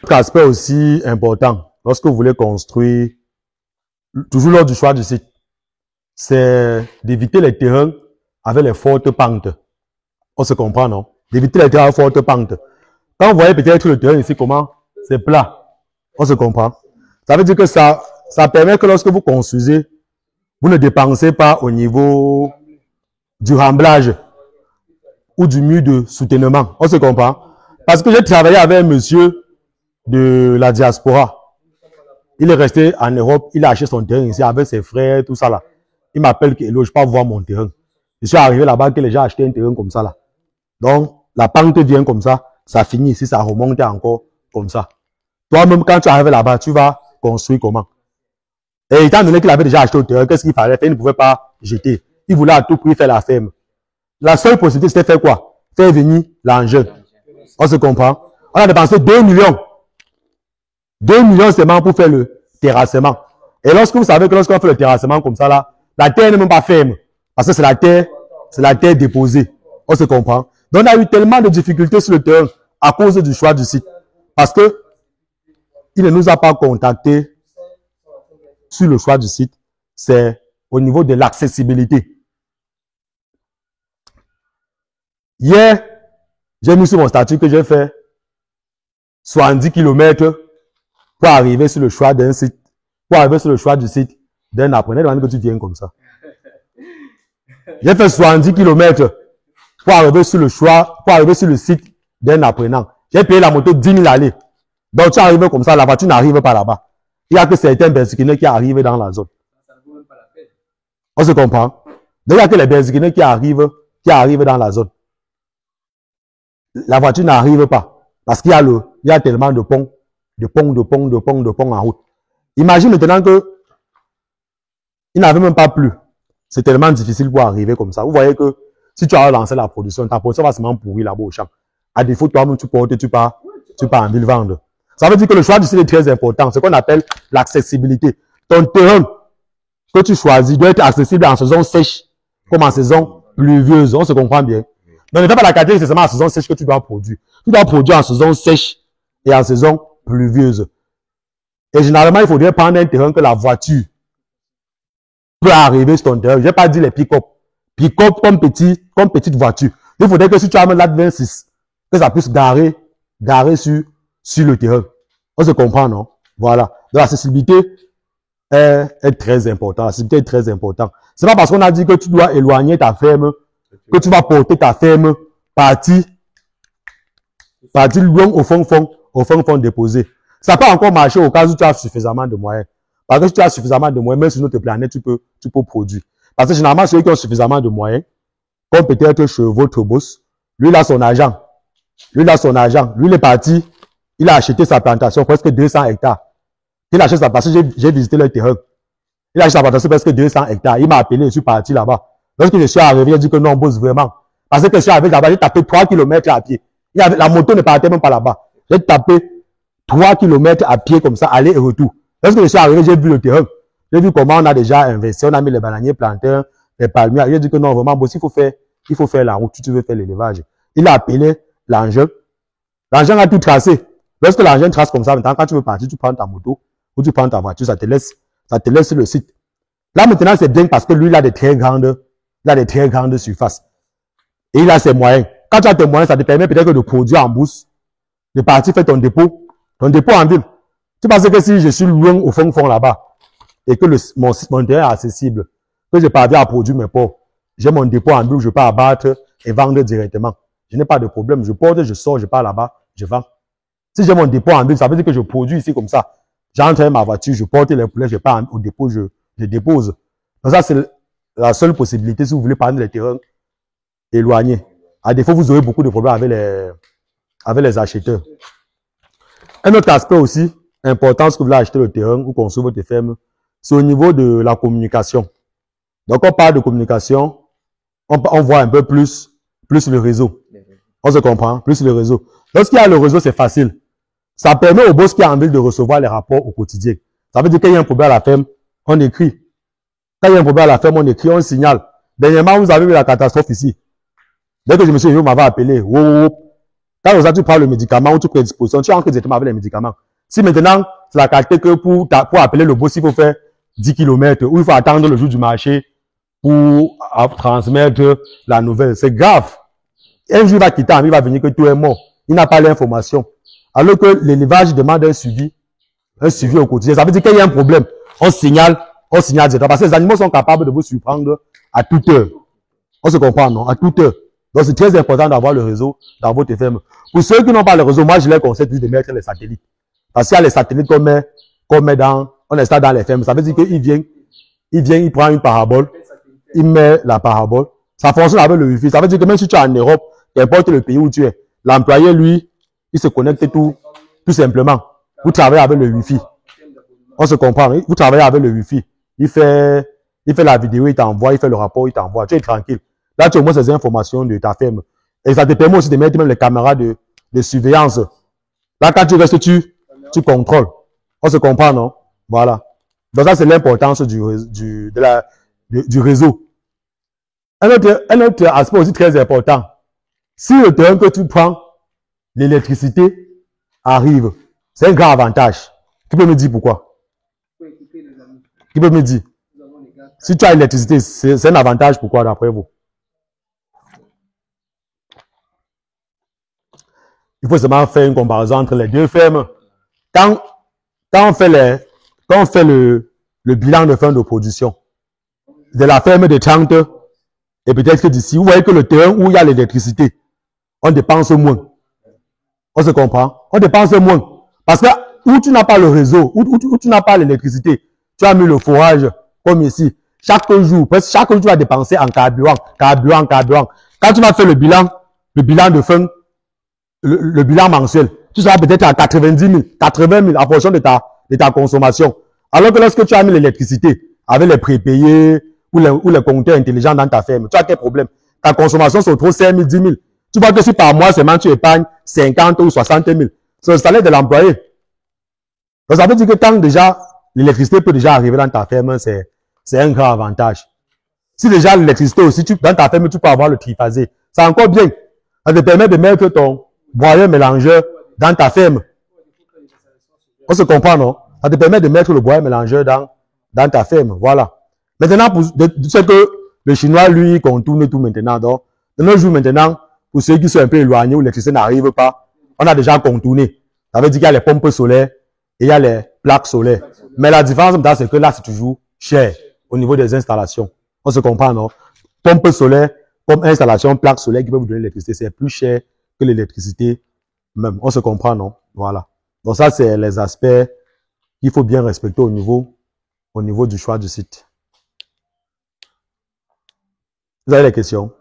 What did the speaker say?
Autre aspect aussi important, lorsque vous voulez construire, toujours lors du choix du site, c'est d'éviter les terrains avec les fortes pentes. On se comprend, non? D'éviter les terrains avec fortes pentes. Quand vous voyez peut-être le terrain ici, comment? C'est plat. On se comprend. Ça veut dire que ça permet que lorsque vous construisez, vous ne dépensez pas au niveau du remblage ou du mur de soutènement. On se comprend. Parce que j'ai travaillé avec un monsieur de la diaspora. Il est resté en Europe, il a acheté son terrain ici avec ses frères, tout ça là. Il m'appelle que je peux voir mon terrain. Je suis arrivé là-bas que les gens achetaient un terrain comme ça là. Donc, la pente vient comme ça, ça finit ici, ça remonte encore comme ça. Toi-même, quand tu arrives là-bas, tu vas construire comment? Et étant donné qu'il avait déjà acheté le terrain, qu'est-ce qu'il fallait faire? Il ne pouvait pas jeter. Il voulait à tout prix faire la ferme. La seule possibilité, c'était faire quoi? Faire venir l'engin. On se comprend? On a dépensé 2 millions. 2 millions seulement pour faire le terrassement. Et lorsque vous savez que lorsqu'on fait le terrassement comme ça là, la terre n'est même pas ferme. Parce que c'est la terre déposée. On se comprend? Donc on a eu tellement de difficultés sur le terrain à cause du choix du site. Parce que il ne nous a pas contactés sur le choix du site. C'est au niveau de l'accessibilité. Hier, j'ai mis sur mon statut que j'ai fait 70 km pour arriver sur le choix d'un site, pour arriver sur le choix du site d'un apprenant. Demande que tu viennes comme ça. J'ai fait 70 km pour arriver sur le choix, pour arriver sur le site d'un apprenant. J'ai payé la moto 10 000 allées. Donc tu arrives comme ça, la voiture n'arrive pas là-bas. Il n'y a que certains Berzikinais qui arrivent dans la zone. On se comprend? Donc il n'y a que les Berzikinais qui arrivent dans la zone. La voiture n'arrive pas. Parce qu'il y a tellement de ponts en route. Imagine maintenant que il n'avait même pas plu. C'est tellement difficile pour arriver comme ça. Vous voyez que si tu as lancé la production, ta production va seulement pourrir là-bas au champ. À défaut, toi-même, tu portes, tu pars en ville vendre. Ça veut dire que le choix du site est très important. C'est ce qu'on appelle l'accessibilité. Ton terrain que tu choisis doit être accessible en saison sèche comme en saison pluvieuse. On se comprend bien. Donc, n'est pas la qualité, c'est seulement en saison sèche que tu dois produire. Tu dois produire en saison sèche et en saison pluvieuse. Et généralement, il faudrait prendre un terrain que la voiture peut arriver sur ton terrain. Je n'ai pas dit les pick-up. Pick-up comme petite voiture. Il faudrait que si tu as un LAT26, que ça puisse garer sur le terrain. On se comprend, non? Voilà. Donc, l'accessibilité est très importante. L'accessibilité est très importante. C'est pas parce qu'on a dit que tu dois éloigner ta ferme, que tu vas porter ta ferme partie loin au fond déposé. Ça peut encore marcher au cas où tu as suffisamment de moyens. Parce que si tu as suffisamment de moyens, même sur notre planète, tu peux produire. Parce que généralement, ceux qui ont suffisamment de moyens, comme peut-être chez votre boss, lui, il a son argent. Lui, il est parti, il a acheté sa plantation, presque 200 hectares. Il a acheté sa plantation, j'ai visité le terrain. Il a acheté sa plantation, presque 200 hectares. Il m'a appelé, je suis parti là-bas. Lorsque je suis arrivé, il a dit que non, boss, vraiment. Parce que je suis arrivé là-bas, j'ai tapé 3 km à pied. La moto ne partait même pas là-bas. J'ai tapé 3 km à pied comme ça, aller et retour. Lorsque je suis arrivé, j'ai vu le terrain. J'ai vu comment on a déjà investi, on a mis les bananiers planteurs, les palmiers. J'ai dit que non, vraiment, boss, il faut faire la route si tu veux faire l'élevage. Il a appelé l'engin. L'engin a tout tracé. Lorsque l'engin trace comme ça, maintenant, quand tu veux partir, tu prends ta moto ou tu prends ta voiture, ça te laisse sur le site. Là, maintenant, c'est bien parce que lui, il a des très grandes surfaces. Et il a ses moyens. Quand tu as tes moyens, ça te permet peut-être de produire en bourse, de partir faire ton dépôt en ville. Tu penses que si je suis loin au fond là-bas, et que mon terrain est accessible, que je parviens à produire mes porcs, j'ai mon dépôt en ville, je peux abattre et vendre directement. Je n'ai pas de problème. Je porte, je sors, je pars là-bas, je vends. Si j'ai mon dépôt en ville, ça veut dire que je produis ici comme ça. J'entre avec ma voiture, je porte les poulets, je pars au dépôt, je dépose. Donc ça, c'est la seule possibilité si vous voulez prendre les terrains éloignés. À défaut, vous aurez beaucoup de problèmes avec les acheteurs. Un autre aspect aussi important, si vous voulez acheter le terrain ou construire votre ferme, c'est au niveau de la communication. Donc, on parle de communication, on voit un peu plus le réseau. On se comprend, plus le réseau. Lorsqu'il y a le réseau, c'est facile. Ça permet au boss qui a envie de recevoir les rapports au quotidien. Ça veut dire qu'il y a un problème à la ferme, on écrit. Quand il y a un problème à la ferme, on écrit, on signale. Dernièrement, vous avez vu la catastrophe ici. Dès que je me suis dit, vous m'avez appelé. Quand aujourd'hui tu prends le médicament ou tu prends disposition, tu entres directement avec les médicaments. Si maintenant, c'est la qualité que pour appeler le boss, il faut faire 10 km ou il faut attendre le jour du marché pour transmettre la nouvelle. C'est grave. Un jour, il va quitter, il va venir que tout est mort. Il n'a pas l'information. Alors que l'élevage demande un suivi au quotidien. Ça veut dire qu'il y a un problème. On signale directement. Parce que les animaux sont capables de vous surprendre à toute heure. On se comprend, non? À toute heure. Donc, c'est très important d'avoir le réseau dans votre ferme. Pour ceux qui n'ont pas le réseau, moi, je les conseille de mettre les satellites. Parce qu'il y a les satellites on installe dans les fermes. Ça veut dire qu'il vient, il prend une parabole, il met la parabole. Ça fonctionne avec le Wi-Fi. Ça veut dire que même si tu es en Europe, n'importe le pays où tu es, l'employé, lui, il se connecte tout simplement. Vous travaillez avec le Wi-Fi. On se comprend. Vous travaillez avec le Wi-Fi. Il fait la vidéo, il t'envoie, il fait le rapport, il t'envoie. Tu es tranquille. Là, tu as au moins ces informations de ta ferme. Et ça te permet aussi de mettre même les caméras de surveillance. Là, quand tu restes, tu contrôles. On se comprend, non? Voilà. Donc ça, c'est l'importance du réseau. Un autre aspect aussi très important. Si le terrain que tu prends, l'électricité arrive, c'est un grand avantage. Qui peut me dire pourquoi? Qui peut me dire? Si tu as l'électricité, c'est un avantage. Pourquoi d'après vous? Il faut seulement faire une comparaison entre les deux fermes. Quand on fait le bilan de fin de production de la ferme de 30, et peut-être que d'ici, vous voyez que le terrain où il y a l'électricité, on dépense moins. On se comprend? On dépense moins. Parce que où tu n'as pas le réseau, où tu n'as pas l'électricité, tu as mis le forage, comme ici. Chaque jour, presque chaque jour, tu vas dépenser en carburant. Quand tu vas faire le bilan de fin, le bilan mensuel, tu seras peut-être à 90 000, 80 000 en fonction de ta consommation. Alors que lorsque tu as mis l'électricité avec les prépayés ou les compteurs intelligents dans ta ferme, tu as quel problème? Ta consommation se retrouve 5 000, 10 000. Tu vois que si par mois seulement tu épargnes 50 ou 60 000, c'est le salaire de l'employé. Donc ça veut dire que tant déjà l'électricité peut déjà arriver dans ta ferme, c'est un grand avantage. Si déjà l'électricité aussi, dans ta ferme, tu peux avoir le triphasé. C'est encore bien. Ça te permet de mettre ton broyeur mélangeur dans ta ferme. On se comprend, non? Ça te permet de mettre le broyeur mélangeur dans ta ferme. Voilà. Maintenant, tu sais que le Chinois, lui, contourne tout maintenant. Donc, de nos jours maintenant, pour ceux qui sont un peu éloignés où l'électricité n'arrive pas, on a déjà contourné. Ça veut dire qu'il y a les pompes solaires et il y a les plaques solaires. Mais la différence, c'est que là, c'est toujours cher au niveau des installations. On se comprend, non? Pompe solaire, comme installation, plaque solaire qui peut vous donner l'électricité, c'est plus cher que l'électricité même. On se comprend, non? Voilà. Donc ça, c'est les aspects qu'il faut bien respecter au niveau du choix du site. Vous avez des questions?